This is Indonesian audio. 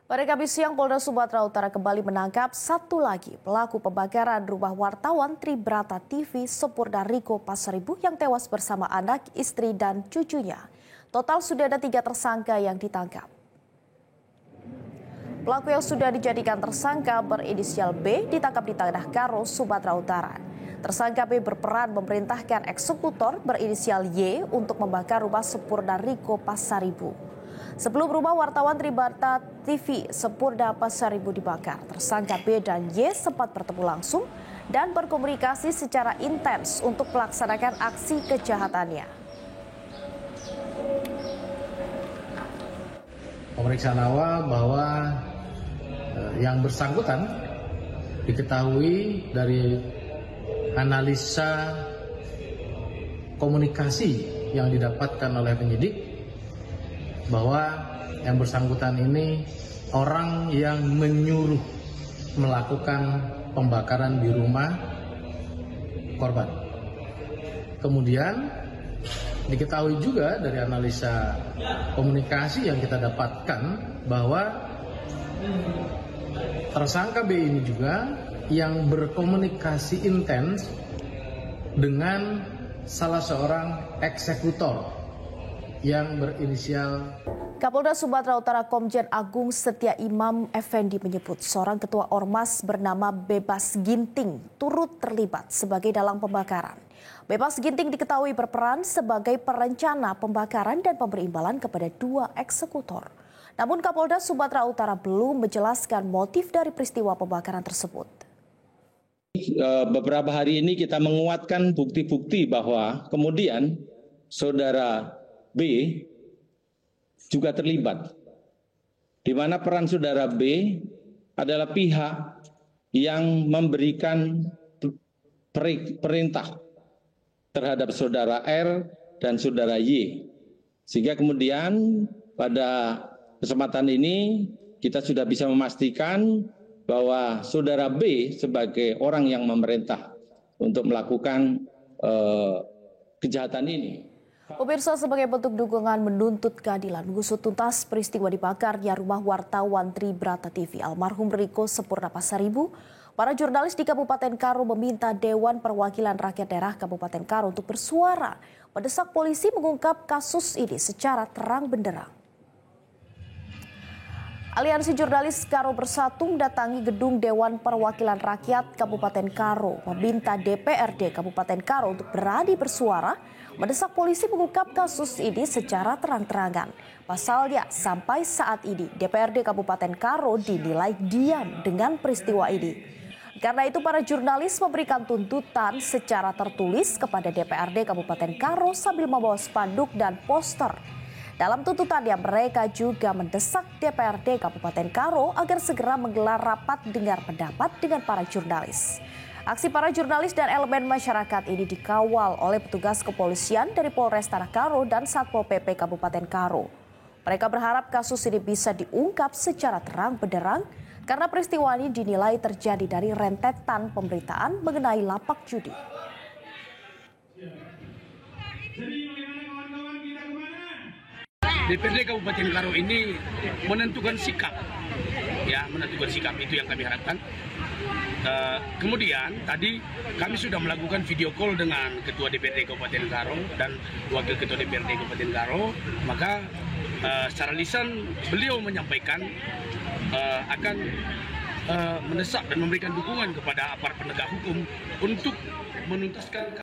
Pada Kamis siang, Polda Sumatera Utara kembali menangkap satu lagi pelaku pembakaran rumah wartawan Tribrata TV Sepurna Riko Pasaribu yang tewas bersama anak, istri, dan cucunya. Total sudah ada 3 tersangka yang ditangkap. Pelaku yang sudah dijadikan tersangka berinisial B ditangkap di Tanah Karo, Sumatera Utara. Tersangka B berperan memerintahkan eksekutor berinisial Y untuk membakar rumah Sepurna Riko Pasaribu. Sebelum rumah wartawan Tribrata TV Sepurna Pasaribu dibakar, tersangka B dan Y sempat bertemu langsung dan berkomunikasi secara intens untuk melaksanakan aksi kejahatannya. Pemeriksaan awal bahwa yang bersangkutan diketahui dari analisa komunikasi yang didapatkan oleh penyidik bahwa yang bersangkutan ini orang yang menyuruh melakukan pembakaran di rumah korban. Kemudian diketahui juga dari analisa komunikasi yang kita dapatkan bahwa tersangka B ini juga yang berkomunikasi intens dengan salah seorang eksekutor yang berinisial. Kapolda Sumatera Utara Komjen Agung Setia Imam Effendi menyebut seorang ketua Ormas bernama Bebas Ginting turut terlibat sebagai dalang pembakaran. Bebas Ginting diketahui berperan sebagai perencana pembakaran dan pemberi imbalan kepada 2 eksekutor. Namun Kapolda Sumatera Utara belum menjelaskan motif dari peristiwa pembakaran tersebut. Beberapa hari ini kita menguatkan bukti-bukti bahwa kemudian saudara B juga terlibat, di mana peran saudara B adalah pihak yang memberikan perintah terhadap saudara R dan saudara Y. Sehingga kemudian pada kesempatan ini kita sudah bisa memastikan bahwa saudara B sebagai orang yang memerintah untuk melakukan kejahatan ini. Pemirsa, sebagai bentuk dukungan menuntut keadilan mengusut tuntas peristiwa dibakarnya rumah wartawan Tribrata TV almarhum Riko Sepurna Pasaribu, para jurnalis di Kabupaten Karo meminta Dewan Perwakilan Rakyat Daerah Kabupaten Karo untuk bersuara mendesak polisi mengungkap kasus ini secara terang benderang. Aliansi Jurnalis Karo Bersatu mendatangi gedung Dewan Perwakilan Rakyat Kabupaten Karo, meminta DPRD Kabupaten Karo untuk berani bersuara, mendesak polisi mengungkap kasus ini secara terang-terangan. Pasalnya, sampai saat ini DPRD Kabupaten Karo dinilai diam dengan peristiwa ini. Karena itu para jurnalis memberikan tuntutan secara tertulis kepada DPRD Kabupaten Karo sambil membawa spanduk dan poster. Dalam tuntutannya, mereka juga mendesak DPRD Kabupaten Karo agar segera menggelar rapat dengar pendapat dengan para jurnalis. Aksi para jurnalis dan elemen masyarakat ini dikawal oleh petugas kepolisian dari Polres Tanah Karo dan Satpol PP Kabupaten Karo. Mereka berharap kasus ini bisa diungkap secara terang benderang karena peristiwa ini dinilai terjadi dari rentetan pemberitaan mengenai lapak judi. DPRD Kabupaten Karo ini menentukan sikap, menentukan sikap itu yang kami harapkan. Kemudian tadi kami sudah melakukan video call dengan Ketua DPRD Kabupaten Karo dan Wakil Ketua DPRD Kabupaten Karo, maka secara lisan beliau menyampaikan akan mendesak dan memberikan dukungan kepada aparat penegak hukum untuk menuntaskan